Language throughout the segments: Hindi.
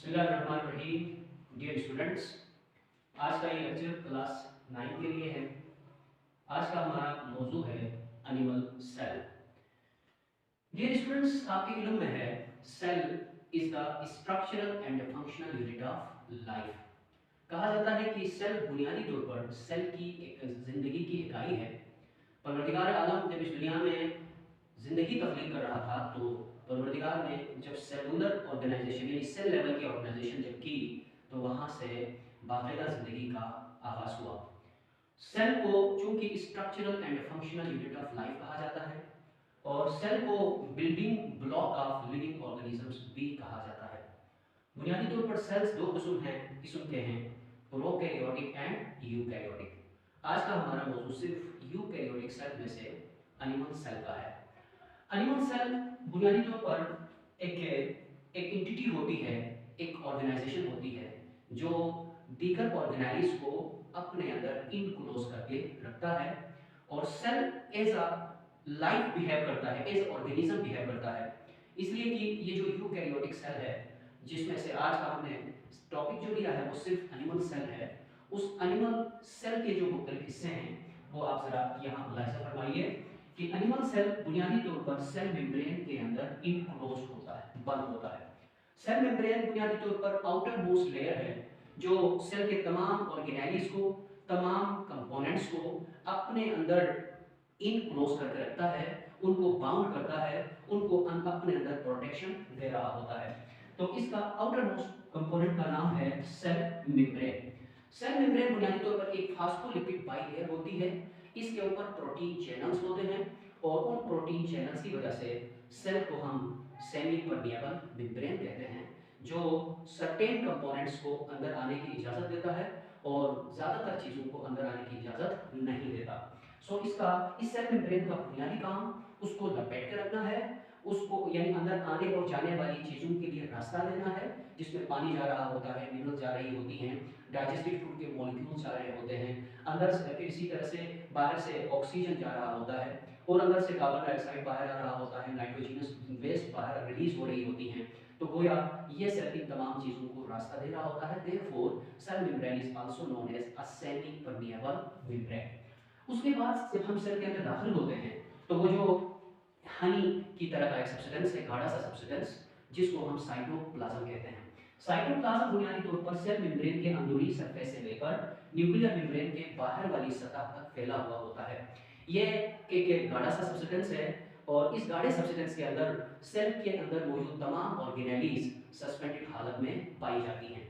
बिस्मिल्लाहिर्रहमानिर्रहीम। डियर स्टूडेंट्स, आज का ये लेक्चर क्लास 9 के लिए है। आज का हमारा मौजू है एनिमल सेल। डियर स्टूडेंट्स, आपके इल्म में है cell is the structural and functional unit of life. कहा जाता है कि सेल बुनियादी तौर पर सेल की एक जिंदगी की इकाई है। परवरदिगार आलम जब इस दुनिया में जिंदगी तख्लीक कर रहा था तो परवरदिगार ने जब सेलुलर ऑर्गेनाइजेशन यानी सेल लेवल की ऑर्गेनाइजेशन जब की तो वहाँ से बाकायदा ज़िंदगी का आगाज़ हुआ। सेल को चूंकि structural and functional unit of life कहा जाता है और सेल को building block of living organisms भी कहा जाता है। बुनियादी तौर पर सेल्स दो किस्म के हैं, प्रोकैरियोटिक एंड यूकैरियोटिक। आज का हमारा मौजू सिर्फ यूकैरियोटिक सेल में से एनिमल सेल का है। एनिमल सेल बुनियादी तौर पर एक एंटिटी होती है, एक ऑर्गेनाइजेशन होती है जो दीगर ऑर्गेनाइज को अपने अंदर इनक्लोज करके रखता है और cell as a life behave करता है, एज ऑर्गेनिज्म बिहेव करता है। इसलिए कि ये जो यूकैरियोटिक सेल है जिसमें से आज का हमने टॉपिक जो लिया है वो सिर्फ एनिमल सेल है, उस एनिमल सेल के जो मुख्तलिफ हिस्से हैं वो आप जरा यहाँ मुलाहिजा फरमाइए कि एनिमल सेल बुनियादी तौर पर सेल मेम्ब्रेन के अंदर इनक्लोज होता है, बंद होता है। सेल मेम्ब्रेन बुनियादी तौर पर आउटर मोस्ट लेयर है जो सेल के तमाम ऑर्गेनेलिज को, तमाम कंपोनेंट्स को अपने अंदर इनक्लोज करके रखता है, उनको बाउंड करता है, उनको अपने अंदर प्रोटेक्शन दे रहा होता है। तो इसका आउटर मोस्ट कंपोनेंट का नाम है सेल मेम्ब्रेन। सेल मेम्ब्रेन बुनियादी तौर पर एक फास्फोलिपिड बाइलेयर होती है। इसके ऊपर प्रोटीन चैनल्स होते हैं और उन प्रोटीन चैनल्स की वजह से सेल को हम सेमी परमिएबल मेम्ब्रेन कहते हैं जो सर्टेन कंपोनेंट्स को अंदर आने की इजाज़त देता है और ज़्यादातर चीज़ों को अंदर आने की इजाज़त नहीं देता। सो इस सेल मेम्ब्रेन का बुनियादी काम उसको लपेट के रखना है, उसको यानी अंदर आने और जाने वाली चीज़ों के लिए रास्ता देना है जिसमें पानी जा रहा होता है, मिनरल जा रही होती हैं, डाइजेस्टिव फूड के मॉलिक्यूल्स जा रहे होते हैं, अंदर से फिर इसी तरह से बाहर से ऑक्सीजन जा रहा होता है और अंदर से कार्बन डाइऑक्साइड बाहर आ रहा होता है, नाइट्रोजनस वेस्ट बाहर रिलीज हो रही होती हैं। तो गोया ये सेल इन तमाम चीज़ों को रास्ता दे रहा होता है। Therefore cell membrane is also known as a semi permeable membrane. उसके बाद जब हम सेल के अंदर दाखिल होते हैं तो वो जो हनी की तरह का एक सब्सटेंस है, गाढ़ा सा सब्सटेंस जिसको हम साइटोप्लाज्म कहते हैं। साइटोप्लाज्म बुनियादी तौर पर सेल मेम्ब्रेन के अंदरूनी सरफेस से लेकर न्यूक्लियर मेम्ब्रेन के बाहर वाली सतह तक फैला हुआ होता है। ये एक गाढ़ा सा सब्सटेंस है और इस गाढ़े सब्सटेंस के अंदर सेल के अंदर मौजूद तमाम ऑर्गेनेलिज सस्पेंडेड हालत में पाई जाती हैं।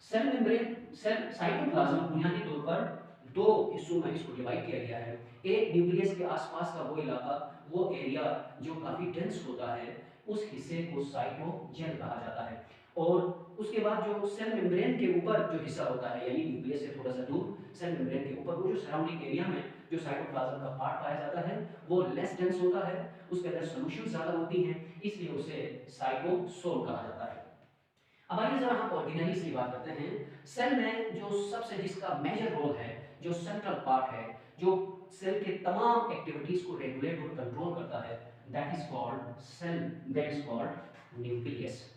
सेल मेम्ब्रेन सेल साइटोप्लाज्म बुनियादी तौर पर दो हिस्सों में इसको डिवाइड किया गया है। एक न्यूक्लियस के आसपास का वो इलाका, वो एरिया जो काफी डेंस होता है, उस हिस्से को साइटोजेल कहा जाता है और उसके बाद जो सेल मेम्ब्रेन के ऊपर जो हिस्सा होता है यानी न्यूक्लियस से थोड़ा सा दूर सेल मेम्ब्रेन के ऊपर वो जो सराउंडिंग एरिया में जो साइटोप्लाज्म का पार्ट पाया जाता है वो लेस डेंस होता है, उसके अंदर सॉल्यूशन ज्यादा होती हैं, इसलिए उसे साइटोसोल कहा जाता है। अब आइए जरा हम ऑर्गेनेलिज की बात करते हैं। सेल में जो सबसे जिसका मेजर रोल है, जो सेंट्रल पार्ट है, जो सेल के तमाम एक्टिविटीज को रेगुलेट और कंट्रोल करता है, that is called cell, that is called nucleus.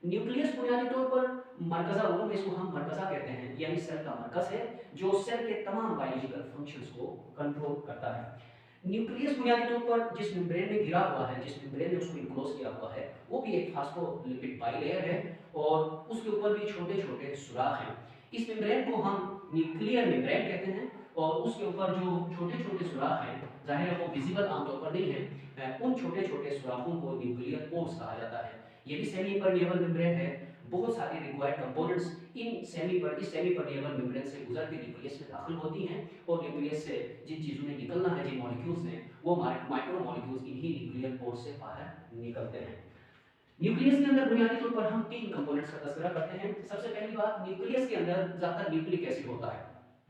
Nucleus बुनियादी तौर पर मरकजा, उर्दू में इसको हम मरकजा कहते हैं, यानी सेल का मरकज है जो सेल के तमाम बायोलॉजिकल फंक्शंस को कंट्रोल करता है। न्यूक्लियस बुनियादी तौर पर जिस मेम्ब्रेन में घिरा हुआ है, जिस मेम्ब्रेन ने उसको इनक्लोज किया हुआ है, वो भी एक फास्फोलिपिड बाइलेयर है और उसके ऊपर भी छोटे छोटे सुराख हैं। इस मेम्ब्रेन को हम न्यूक्लियर मेम्ब्रेन कहते हैं और उसके ऊपर जो छोटे छोटे सुराख हैं, जाहिर है वो विजिबल आमतौर पर नहीं है, उन छोटे छोटे सुराखों को न्यूक्लियर पोर्स कहा जाता है। ये भी सेमी परमिएबल मेम्ब्रेन है। बहुत सारे रिक्वायर्ड कंपोनेंट्स इस सेमी परमिएबल मेम्ब्रेन से गुजर के न्यूक्लियस में दाखिल होती हैं और न्यूक्लियस से जिन चीज़ों ने निकलना है, जिन मॉलिक्यूल्स ने, वो माइक्रो मॉलिक्यूल्स इन्हीं न्यूक्लियर पोर से बाहर निकलते हैं। न्यूक्लियस के अंदर बुनियादी तौर पर हम तीन कंपोनेंट्स का तस्करा करते हैं। सबसे पहली बात, न्यूक्लियस के अंदर ज्यादातर न्यूक्लिक एसिड होता है।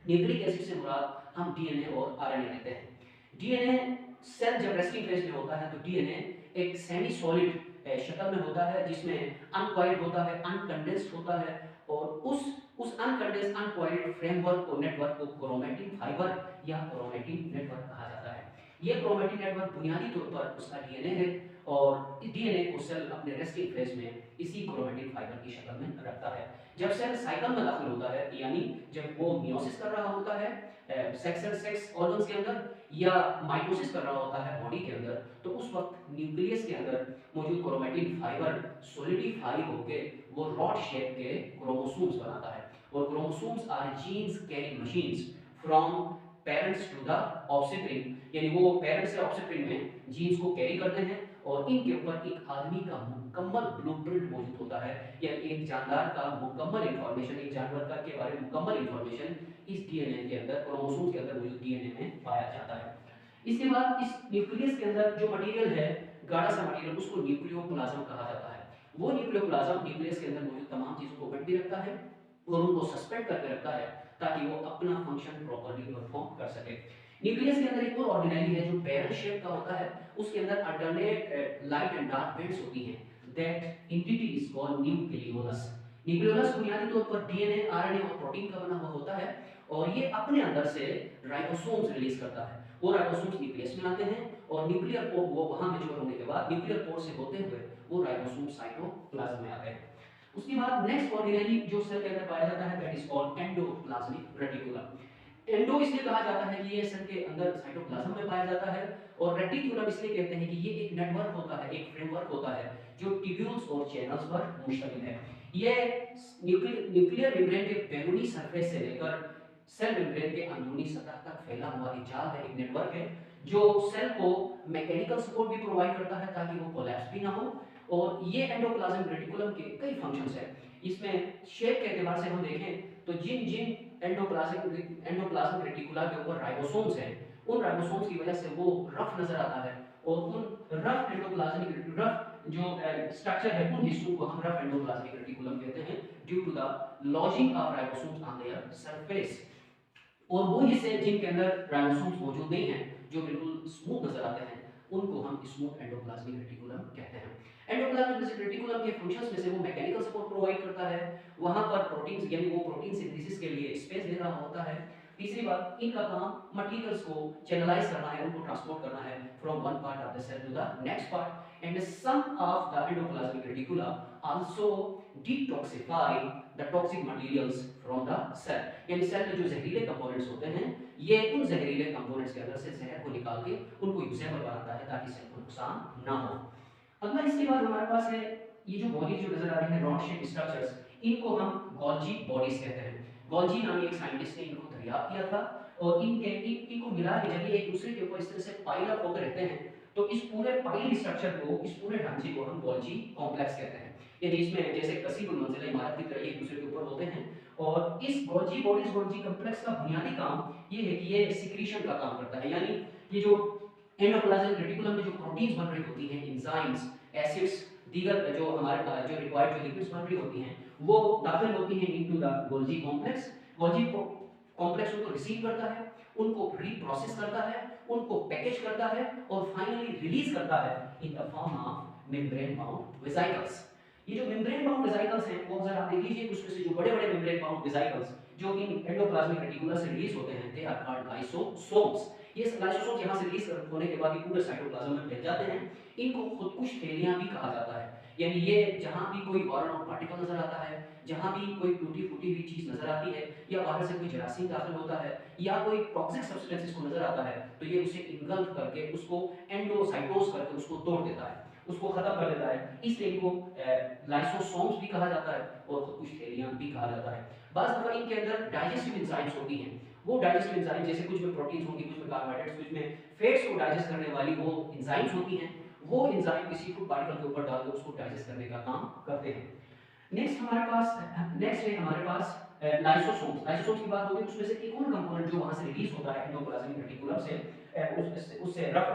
न्यूक्लिक एसिड से मुराद हम डीएनए और आरएनए लेते हैं। डीएनए सेल जब रेस्टिंग फेज में होता है तो डीएनए एक सेमी सॉलिड शक्ल में होता है जिसमें अनकॉइल्ड होता है, अनकंडेंस्ड होता है और उस अनकंडेंस्ड अनकॉइल्ड फ्रेमवर्क को, नेटवर्क को क्रोमैटिन फाइबर या क्रोमैटिन नेटवर्क कहा जाता है। ये क्रोमैटिन नेटवर्क बुनियादी तौर पर उसका डीएनए है और डीएनए को सेल अपने रेस्टिंग फेज में इसी क्रोमैटिन फाइबर की शक्ल में रखता है। जब सेल साइकिल में दाखिल होता है, यानी जब वो मियोसिस कर रहा होता है सेक्स ऑर्गन्स के अंदर, या माइटोसिस कर रहा होता है बॉडी के अंदर, तो उस वक्त न्यूक्लियस के अंदर मौजूद क्रोमैटिन फाइबर सॉलिडिफाई होकर वो रॉड शेप के क्रोमोसोम्स बनाता है। और chromosomes are genes carrying machines from parents to the offspring, यानी वो पेरेंट्स से ऑफस्प्रिंग में जीन्स को कैरी करते हैं और इनके ऊपर एक आदमी का मुकम्मल ब्लूप्रिंट मौजूद होता है, या एक जानदार का मुकम्मल इंफॉर्मेशन, एक जानवर का के बारे में मुकम्मल इंफॉर्मेशन इस डीएनए के अंदर, क्रोमोसोम्स के अंदर मौजूद डीएनए में पाया जाता है। इसके बाद इस न्यूक्लियस के अंदर जो मटेरियल है, गाढ़ा सा मटेरियल, उसको न्यूक्लियोप्लाज्म कहा जाता है। वो न्यूक्लियोप्लाज्म न्यूक्लियस के अंदर मौजूद तमाम चीजों को गढ़ भी रखता है और उनको सस्पेंड करके रखता है ताकि वो अपना फंक्शन प्रॉपर्ली परफॉर्म कर सके। न्यूक्लियस के अंदर एक और ऑर्गेनेली है जो पैरल शेप का होता है, उसके अंदर alternate light and dark bands होती हैं। That entity is called nucleolus. Nucleolus बुनियादी तौर पर डीएनए, आरएनए और प्रोटीन का बना हुआ होता है और ये अपने अंदर से राइबोसोम्स रिलीज करता है। वो राइबोसोम्स न्यूक्लियस में आते हैं और न्यूक्लियर पोर वो वहां मैच्योर होने के बाद न्यूक्लियर पोर से होते हुए वो राइबोसोम साइटोप्लाज्म में आते हैं। उसके बाद नेक्स्ट ऑर्गेनेली जो सेल के अंदर पाया जाता है that is called endoplasmic reticulum. Endo इसलिए कहा जाता है कि ये सेल के अंदर साइटोप्लाज्म में पाया जाता है, और रेटिकुलम इसलिए कहते हैं कि ये एक नेटवर्क होता है, एक फ्रेमवर्क होता है जो ट्यूब्यूल्स और चैनल्स पर मुश्तमिल है। ये न्यूक्लियर मेम्ब्रेन के बैरूनी सरफेस से लेकर सेल मेम्ब्रेन के अंदरूनी सतह तक फैला हुआ एक जाल है, एक नेटवर्क है जो सेल को मैकेनिकल सपोर्ट भी प्रोवाइड करता है ताकि वो कोलैप्स भी ना हो। और ये एंडोप्लाज्मिक रेटिकुलम के कई फंक्शंस हैं। इसमें शेप के एतबार से हम देखें तो जिन जिन एंडोप्लाज्मिक रेटिकुला के ऊपर राइबोसोम्स हैं, उन राइबोसोम्स की वजह से वो रफ नजर आता है और उन रफ एंडोप्लाज्मिक रफ जो स्ट्रक्चर है उन हिस्सों को हम रफ एंडोप्लाज्मिक रेटिकुलम कहते हैं due to the lodging of ribosomes on their surface. और वो हिस्से जिनके अंदर राइबोसोम्स मौजूद नहीं हैं, जो बिल्कुल स्मूथ नजर आते हैं, उनको हम स्मूथ एंडोप्लाज्मिक रेटिकुलम कहते हैं। एंडोप्लाज्मिक रेटिकुलम के फंक्शंस में से वो मैकेनिकल सपोर्ट प्रोवाइड करता है, वहां पर प्रोटीन्स यानी वो प्रोटीन सिंथेसिस के लिए स्पेस दे रहा होता है। तीसरी बात, इनका काम मटेरियल्स को चैनलाइज करना है, उनको ट्रांसपोर्ट करना है from one part of the cell to the next part. And some of the endoplasmic reticula also detoxify the toxic materials from the cell. यानी सेल में जो जहरीले कंपोनेंट्स होते हैं, ये उन जहरीले कंपोनेंट्स के अंदर से जहर को निकाल के उनको यूजेबल बनाता है ताकि सेल को नुकसान ना हो। अगला इसके बाद हमारे पास है ये जो बॉडी जो नजर आ रही है रॉड शेप स्ट्रक्चर्स, इनको हम गोल्जी बॉडीज कहते हैं। गोल्जी नामी एक साइंटिस्ट ने इनको दरियाफ्त किया था और इनको मिला के जब ये एक दूसरे के ऊपर इस तरह से पाइल अप होकर रहते हैं तो इस पूरे पाइल स्ट्रक्चर को, इस पूरे ढांचे को हम गोल्जी कॉम्प्लेक्स कहते हैं। यानी इसमें जैसे कसीबुल मंजिला इमारत की तरह एक दूसरे के ऊपर होते हैं और इस गोल्जी बॉडीज गोल्जी कॉम्प्लेक्स का बुनियादी काम ये है कि ये सिक्रीशन का काम करता है। यानी ये जो एंडोप्लाज्मिक रेटिकुलम में जो प्रोटीन्स बन रही होती हैं, एंजाइम्स, एसिड्स, दीगर जो हमारे जो रिक्वायर्ड जो लिपिड्स बन रही होती हैं, वो दाखिल होती हैं into the Golgi complex. Golgi complex उनको रिसीव करता है, उनको रीप्रोसेस करता है, उनको पैकेज करता है और फाइनली रिलीज करता है in the form of membrane bound vesicles. ये जो मेम्ब्रेन बाउंड वेसिकल्स हैं वो जरा आप देख लीजिए, उसमें से जो बड़े-बड़े मेम्ब्रेन बाउंड वेसिकल्स जो इन एंडोप्लाज्मिक रेटिकुला से रिलीज होते हैं, दे आर कॉल्ड लाइसोसोम्स। ये लाइसोसोम्स यहां से रिलीज होने के बाद ये पूरे साइटोप्लाज्म में फैल जाते हैं। इनको खुदकुश थैलियां भी कहा जाता है। यानी ये जहां भी कोई फॉरेन पार्टिकल नजर आता है, जहां भी कोई टूटी फूटी हुई चीज नजर आती है, या बाहर से कोई जरासीम दाखिल होता है, या कोई टॉक्सिक सब्सटेंसेस को नजर आता है, तो ये उसे इनगल्फ करके उसको एंडोसाइटोज करके उसको तोड़ देता है, उसको खत्म कर देता है। इसलिए इनको लाइसोसोम्स भी कहा जाता है और खुदकुश थैलियां भी कहा जाता है। बाज़ दफा इनके अंदर डाइजेस्टिव एंजाइम्स होती हैं। वो डाइजेस्टिव एंजाइम जैसे कुछ में प्रोटीन्स होंगी, कुछ में कार्बोहाइड्रेट्स, कुछ में फैट्स को डाइजेस्ट करने वाली वो एंजाइम्स होती हैं। वो एंजाइम किसी फूड पार्टिकल के ऊपर डाल के उसको डाइजेस्ट करने का काम करते हैं। नेक्स्ट है हमारे पास लाइसोसोम्स। लाइसोसोम्स की बात होगी, उसमें से एक और कंपोनेंट जो वहां से रिलीज होता है एंडोप्लाज्मिक रेटिकुलम से, उससे रफ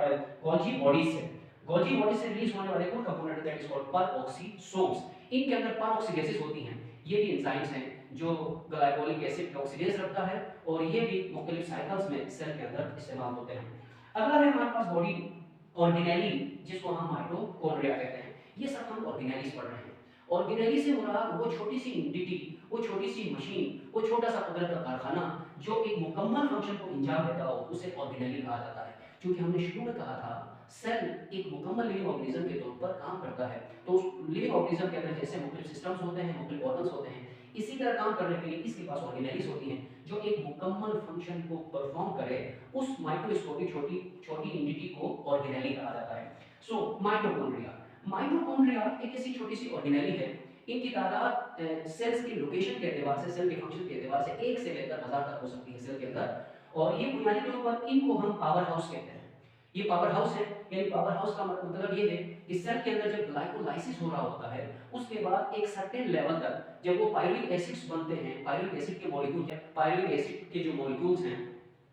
गोल्जी बॉडीज से, गोल्जी बॉडी से रिलीज होने वाले कौन कंपोनेंट दैट इज कॉल्ड परऑक्सीसोम्स। इनके अंदर परऑक्सीडेसेस होती हैं। ये भी एंजाइम्स हैं जो ग्लाइकोलिक एसिड का ऑक्सीडेज रखता है और ये भी मुख्तलिफ साइकिल्स में सेल के अंदर इस्तेमाल होते हैं। अगला है हमारे पास बॉडी ऑर्गेनेली, जिसको हम माइटोकॉन्ड्रिया कहते हैं। ये सब हम ऑर्गेनेलीज पढ़ रहे हैं। ऑर्गेनेली से मुराद वो छोटी सी एंटिटी, वो छोटी सी मशीन, वो छोटा सा कुदरत का कारखाना जो एक मुकम्मल फंक्शन को अंजाम देता हो, उसे ऑर्गेनेली कहा जाता है। क्योंकि हमने शुरू में कहा था सेल एक मुकम्मल लिविंग ऑर्गेनिज्म के तौर पर काम करता है। तो उस लिविंग ऑर्गेनिज्म के अंदर जैसे मुख्तलिफ सिस्टम्स होते हैं, मुख्तलिफ ऑर्गन्स होते हैं, इसी तरह काम करने के लिए इसके पास ऑर्गेनेलिस होती हैं जो एक मुकम्मल फंक्शन को परफॉर्म करे। उस माइक्रोस्कोपिक छोटी छोटी एंटिटी को ऑर्गेनेली कहा जाता है। सो माइटोकॉन्ड्रिया, माइटोकॉन्ड्रिया एक ऐसी छोटी सी ऑर्गेनेली है, इनकी तादाद सेल्स की लोकेशन के एतबार से, सेल के फंक्शन के एतबार से 1 से लेकर 1000 तक हो सकती है सेल के अंदर। और ये बुनियादी तौर पर इनको हम पावर हाउस कहते हैं। ये पावर हाउस है, यानी पावर हाउस का मतलब ये है कि सेल के अंदर जब ग्लाइकोलाइसिस हो रहा होता है, उसके बाद एक सर्टेन लेवल तक जब वो पायरुविक एसिड्स बनते हैं, पायरुविक एसिड के मॉलिक्यूल, पायरुविक एसिड के जो मॉलिक्यूल्स हैं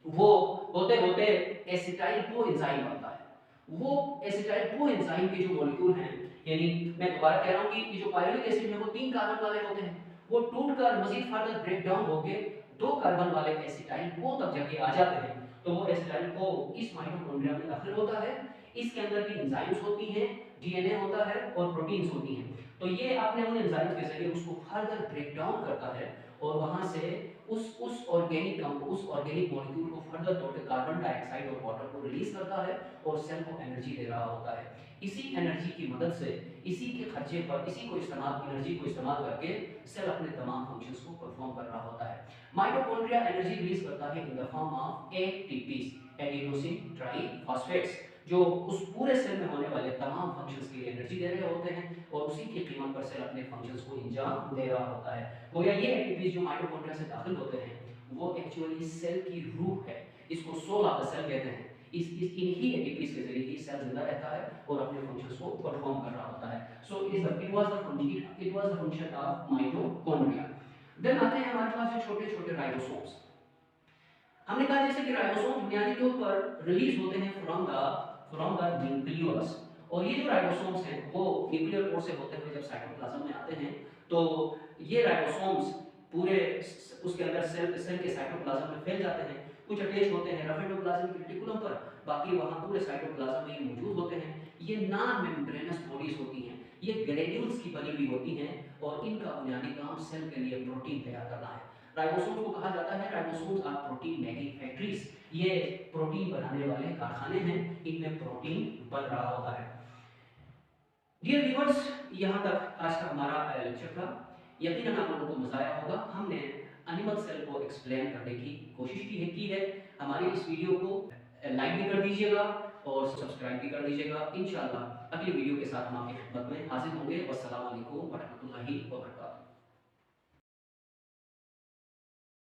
वो होते होते एसिटाइल कोएंजाइम बनता है। वो एसिटाइल कोएंजाइम के जो मॉलिक्यूल हैं, यानी मैं दोबारा कह रहा हूं कि ये जो पायरुविक एसिड है वो 3 कार्बन वाले होते हैं, वो टूटकर मजीद फर्दर ब्रेक डाउन होके 2 कार्बन वाले एसिटाइल को तक जाके आ जाते हैं। तो वो एसिटाइल को इस माइटोकॉन्ड्रिया में दाखिल होता है। इसके अंदर भी एंजाइम्स होती हैं, डीएनए होता है और प्रोटीन्स होती हैं। तो ये अपने उन एंजाइम्स के जरिए उसको फर्दर ब्रेक डाउन करता है और वहां से उस ऑर्गेनिक मॉलिक्यूल को फर्दर तौर पे कार्बन डाइऑक्साइड और वाटर को रिलीज करता है और सेल को एनर्जी दे रहा होता है। इसी एनर्जी की मदद से, इसी के खर्चे पर, इसी को इस्तेमाल एनर्जी को इस्तेमाल करके सेल अपने तमाम फंक्शंस को परफॉर्म कर रहा होता है। माइटोकॉन्ड्रिया एनर्जी रिलीज करता है in the form of ATPs, adenosine triphosphates, जो उस पूरे सेल में होने वाले तमाम फंक्शंस के लिए एनर्जी दे रहे होते हैं और उसी की कीमत पर सेल अपने फंक्शंस को अंजाम दे रहा होता है। गोया ये एटीपीज जो माइटोकॉन्ड्रिया से दाखिल होते हैं वो एक्चुअली सेल की रूह है। इसको सोल ऑफ द सेल कहते हैं। इस इन्हीं एटीपीज के जरिए ही सेल जिंदा रहता है और अपने फंक्शंस को परफॉर्म कर रहा होता है। So it was the function of mitochondria. Then आते हैं हमारे पास जो छोटे-छोटे राइबोसोम्स। हमने कहा जैसे कि राइबोसोम बुनियादी तौर पर रिलीज होते हैं फ्रॉम द न्यूक्लियस, और ये जो राइबोसोम्स हैं वो न्यूक्लियर पोर से होते हुए जब साइटोप्लाज्म में आते हैं तो ये राइबोसोम्स पूरे उसके अंदर सेल के साइटोप्लाज्म में फैल जाते हैं। कुछ अटैच होते हैं रफ एंडोप्लाज्मिक रेटिकुलम पर, बाकी वहां पूरे साइटोप्लाज्म में मौजूद होते हैं। ये नॉन मेम्ब्रेनस बॉडीज होती हैं, ये ग्रेन्यूल्स की बनी हुई होती हैं और इनका बुनियादी काम सेल के लिए प्रोटीन तैयार करना है। राइबोसोम को कहा जाता है ribosomes are protein making factories, ये प्रोटीन बनाने वाले कारखाने हैं, इनमें प्रोटीन बन रहा होता है। डियर व्यूअर्स, यहाँ तक आज का हमारा लेक्चर था। यकीनन आप लोगों को मजा आया होगा। हमने एनिमल सेल को एक्सप्लेन करने की कोशिश की है। हमारी इस वीडियो को लाइक भी कर दीजिएगा और सब्सक्राइब भी कर दीजिएगा। इंशाल्लाह अगली वीडियो के साथ हम आपकी खिदमत में हाजिर होंगे। वस्सलाम वालेकुम व रहमतुल्लाहि व बरकातहू।